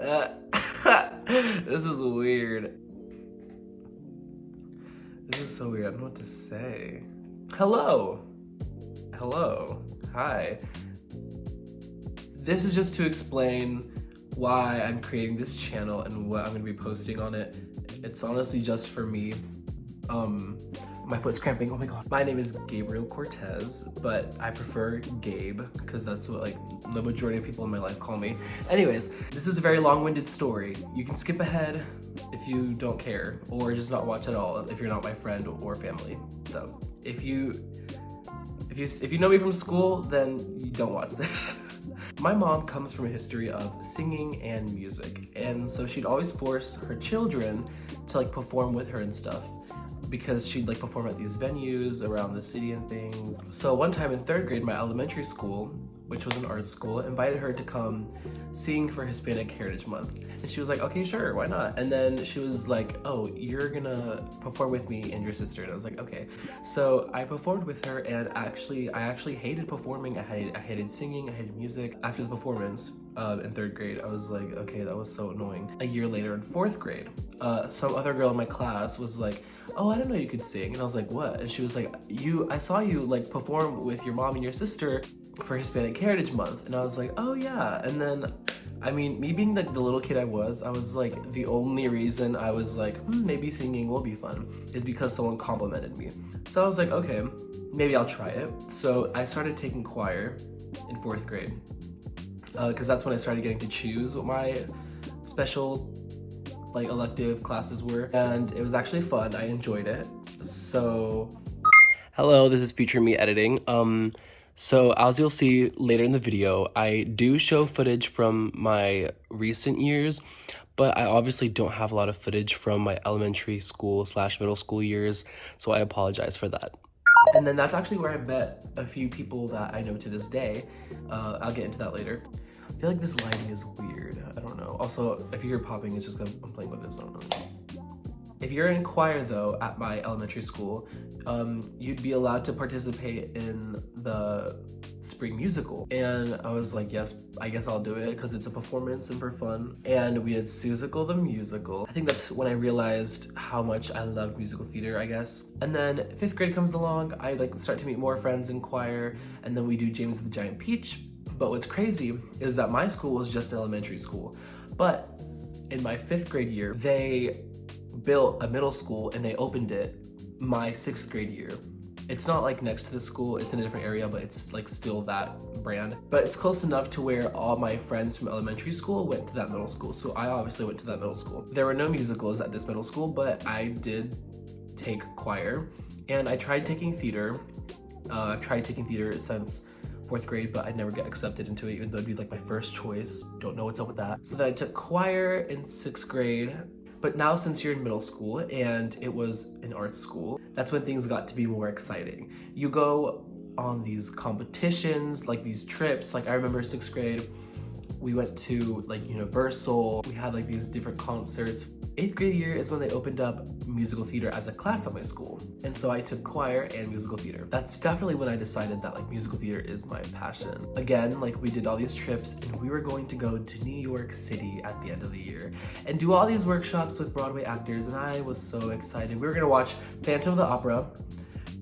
This is weird. This is so weird. I don't know what to say. Hello. Hello. Hi. This is just to explain why I'm creating this channel and what I'm gonna be posting on it. It's honestly just for me. My foot's cramping, oh my god. My name is Gabriel Cortez, but I prefer Gabe because that's what like the majority of people in my life call me. Anyways, this is a very long-winded story. You can skip ahead if you don't care, or just not watch at all if you're not my friend or family. So if you know me from school, then you don't watch this. My mom comes from a history of singing and music, and so she'd always force her children to like perform with her and stuff, because she'd like perform at these venues around the city and things. So one time in 3rd grade, my elementary school, which was an art school, invited her to come sing for Hispanic Heritage Month. And she was like, okay, sure, why not? And then she was like, oh, you're gonna perform with me and your sister. And I was like, okay. So I performed with her, and I actually hated performing. I hated singing, I hated music. After the performance in 3rd grade, I was like, okay, that was so annoying. A year later in 4th grade, some other girl in my class was like, oh, I didn't know you could sing. And I was like, what? And she was like, I saw you like perform with your mom and your sister for Hispanic Heritage Month. And I was like, oh yeah. And then, I mean, me being like the little kid I was like, the only reason I was like, maybe singing will be fun is because someone complimented me. So I was like, okay, maybe I'll try it. So I started taking choir in 4th grade because that's when I started getting to choose what my special like elective classes were, and it was actually fun. I enjoyed it. So hello, this is future me editing. So as you'll see later in the video, I do show footage from my recent years, but I obviously don't have a lot of footage from my elementary school / middle school years, so I apologize for that. And then that's actually where I met a few people that I know to this day. I'll get into that later. I feel like this lighting is weird. I don't know. Also, if you hear popping, it's just because I'm playing with this. I don't know. If you're in choir though, at my elementary school, you'd be allowed to participate in the spring musical. And I was like, yes, I guess I'll do it because it's a performance and for fun. And we had Seussical the musical. I think that's when I realized how much I loved musical theater, I guess. And then 5th grade comes along, I like start to meet more friends in choir, and then we do James the Giant Peach. But what's crazy is that my school was just an elementary school. But in my 5th grade year, they built a middle school and they opened it my 6th grade year. It's not like next to the school, it's in a different area, but it's like still that brand. But it's close enough to where all my friends from elementary school went to that middle school. So I obviously went to that middle school. There were no musicals at this middle school, but I did take choir, and I tried taking theater. I've tried taking theater since 4th grade, but I'd never get accepted into it, even though it'd be like my first choice. Don't know what's up with that. So then I took choir in 6th grade. But now since you're in middle school and it was an art school, that's when things got to be more exciting. You go on these competitions, like these trips. Like I remember 6th grade, we went to like Universal. We had like these different concerts. 8th grade year is when they opened up musical theater as a class at my school. And so I took choir and musical theater. That's definitely when I decided that like musical theater is my passion. Again, like we did all these trips and we were going to go to New York City at the end of the year and do all these workshops with Broadway actors, and I was so excited. We were gonna watch Phantom of the Opera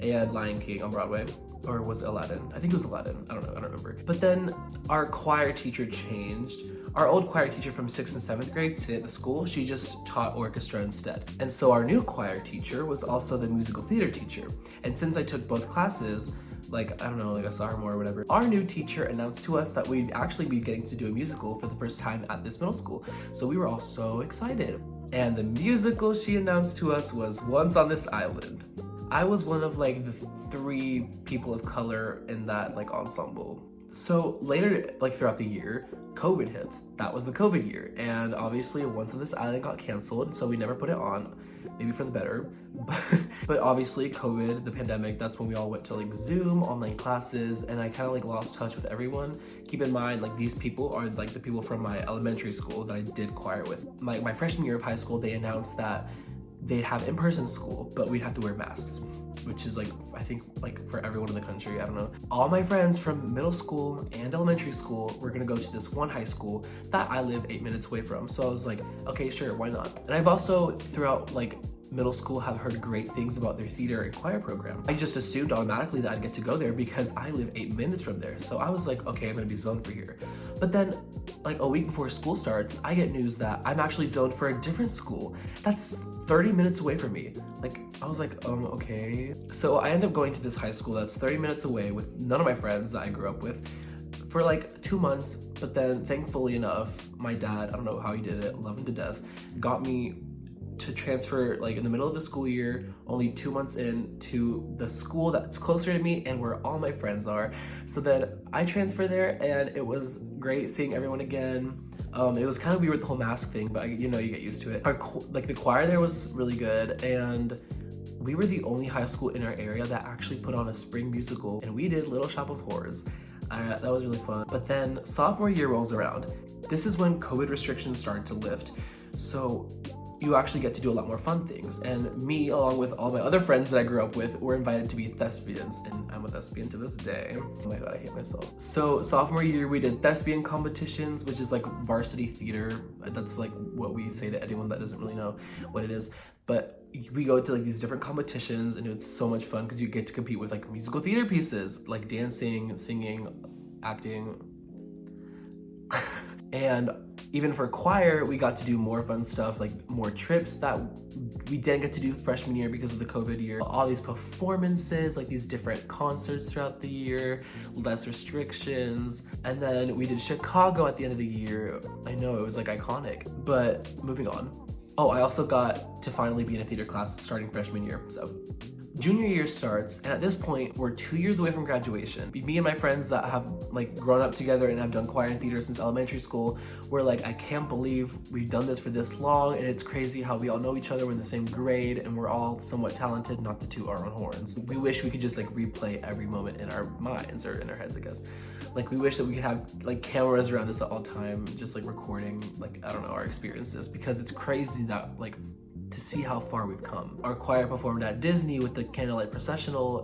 and Lion King on Broadway. Or was it Aladdin? I think it was Aladdin. I don't know, I don't remember. But then our choir teacher changed. Our old choir teacher from 6th and 7th grade stayed at the school. She just taught orchestra instead. And so our new choir teacher was also the musical theater teacher. And since I took both classes, like, I don't know, like a sophomore or whatever, our new teacher announced to us that we'd actually be getting to do a musical for the first time at this middle school. So we were all so excited. And the musical she announced to us was Once on This Island. I was one of like the 3 people of color in that like ensemble. So later, like throughout the year, COVID hits. That was the COVID year. And obviously Once on This Island got canceled, so we never put it on, maybe for the better. But obviously COVID, the pandemic, that's when we all went to like Zoom, online classes, and I kind of like lost touch with everyone. Keep in mind, like these people are like the people from my elementary school that I did choir with. My freshman year of high school, they announced that they'd have in-person school, but we'd have to wear masks. which is like, I think like for everyone in the country, I don't know. All my friends from middle school and elementary school were gonna go to this one high school that I live 8 minutes away from. So I was like, okay, sure, why not? And I've also throughout like middle school have heard great things about their theater and choir program. I just assumed automatically that I'd get to go there because I live 8 minutes from there. So I was like, okay, I'm gonna be zoned for here. But then like a week before school starts, I get news that I'm actually zoned for a different school that's 30 minutes away from me. Like, I was like, okay. So I end up going to this high school that's 30 minutes away with none of my friends that I grew up with for like 2 months. But then thankfully enough, my dad, I don't know how he did it, love him to death, got me to transfer like in the middle of the school year, only 2 months in, to the school that's closer to me and where all my friends are. So then I transferred there and it was great seeing everyone again. It was kind of weird with the whole mask thing, but you know, you get used to it. Like the choir there was really good, and we were the only high school in our area that actually put on a spring musical, and we did Little Shop of Horrors. That was really fun. But then sophomore year rolls around. This is when COVID restrictions started to lift. So you actually get to do a lot more fun things. And me, along with all my other friends that I grew up with, were invited to be thespians, and I'm a thespian to this day. Oh my God, I hate myself. So sophomore year, we did thespian competitions, which is like varsity theater. That's like what we say to anyone that doesn't really know what it is. But we go to like these different competitions, and it's so much fun because you get to compete with like musical theater pieces, like dancing, singing, acting. And even for choir, we got to do more fun stuff, like more trips that we didn't get to do freshman year because of the COVID year. All these performances, like these different concerts throughout the year, less restrictions. And then we did Chicago at the end of the year. I know, it was like iconic, but moving on. Oh, I also got to finally be in a theater class starting freshman year, so. Junior year starts, and at this point, we're 2 years away from graduation. Me and my friends that have like grown up together and have done choir and theater since elementary school, we're like, I can't believe we've done this for this long, and it's crazy how we all know each other, we're in the same grade, and we're all somewhat talented, not to toot our own horns. We wish we could just like replay every moment in our minds, or in our heads, I guess. Like we wish that we could have like cameras around us at all time, just like recording, like, I don't know, our experiences, because it's crazy that like, to see how far we've come. Our choir performed at Disney with the Candlelight Processional.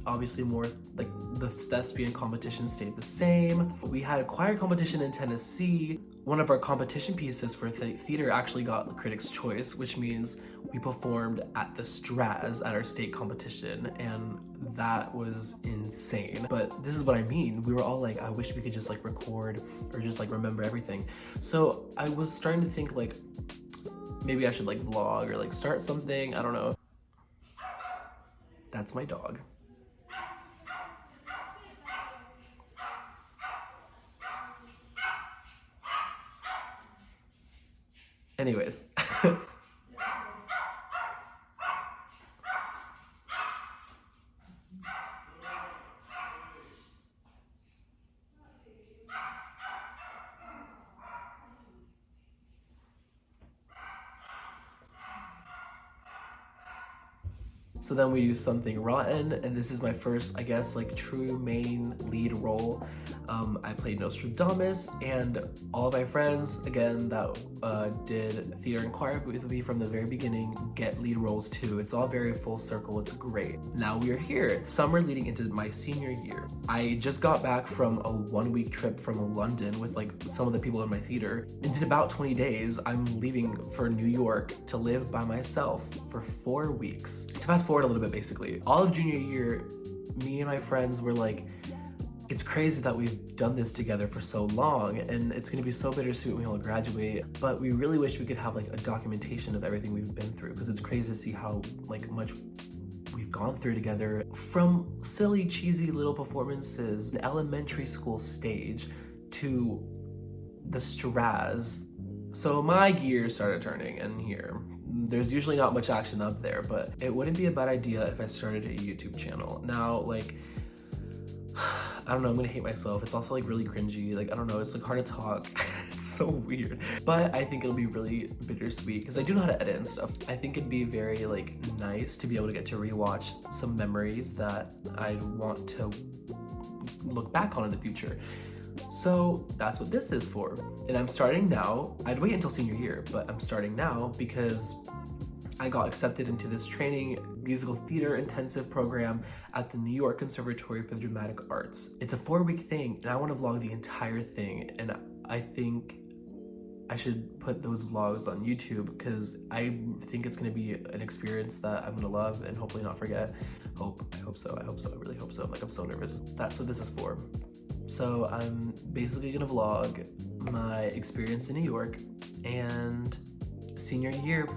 Obviously more like the thespian competition stayed the same. We had a choir competition in Tennessee. One of our competition pieces for theater actually got the Critics' Choice, which means we performed at the Straz at our state competition, and that was insane. But this is what I mean. We were all like, I wish we could just like record or just like remember everything. So I was starting to think like, maybe I should like vlog or like start something, I don't know. That's my dog. Anyways. So then we do Something Rotten, and this is my first, I guess, like true main lead role. I played Nostradamus, and all of my friends, again, that did theater and choir with me from the very beginning, get lead roles too. It's all very full circle, it's great. Now we are here, summer leading into my senior year. I just got back from a 1-week trip from London with like some of the people in my theater. In about 20 days, I'm leaving for New York to live by myself for 4 weeks. To fast forward a little bit, basically, all of junior year, me and my friends were like, it's crazy that we've done this together for so long, and it's gonna be so bittersweet when we all graduate, but we really wish we could have like a documentation of everything we've been through, because it's crazy to see how like much we've gone through together, from silly, cheesy little performances, an elementary school stage, to the Straz. So my gears started turning in here. There's usually not much action up there, but it wouldn't be a bad idea if I started a YouTube channel. Now, like, I don't know, I'm gonna hate myself. It's also like really cringy. Like, I don't know, it's like hard to talk. It's so weird. But I think it'll be really bittersweet because I do know how to edit and stuff. I think it'd be very like nice to be able to get to rewatch some memories that I want to look back on in the future. So that's what this is for. And I'm starting now. I'd wait until senior year, but I'm starting now because I got accepted into this training musical theater intensive program at the New York Conservatory for the Dramatic Arts. It's a 4-week thing, and I want to vlog the entire thing, and I think I should put those vlogs on YouTube because I think it's going to be an experience that I'm going to love and hopefully not forget. I hope so, I really hope so. I'm so nervous. That's what this is for. So I'm basically going to vlog my experience in New York and senior year.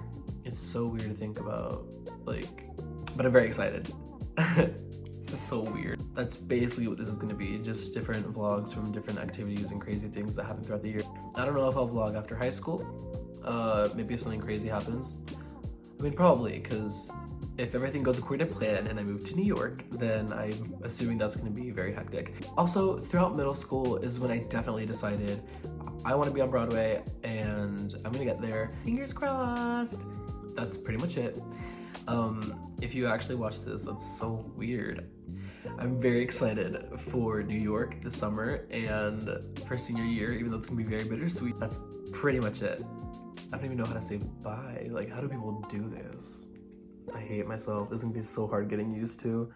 It's so weird to think about, like, but I'm very excited. This is so weird. That's basically what this is gonna be, just different vlogs from different activities and crazy things that happen throughout the year. I don't know if I'll vlog after high school. Maybe if something crazy happens. I mean, probably, because if everything goes according to plan and I move to New York, then I'm assuming that's gonna be very hectic. Also, throughout middle school is when I definitely decided I wanna be on Broadway and I'm gonna get there. Fingers crossed. That's pretty much it. If you actually watch this, that's so weird. I'm very excited for New York this summer and for senior year, even though it's gonna be very bittersweet. That's pretty much it. I don't even know how to say bye. Like, how do people do this? I hate myself. This is gonna be so hard getting used to.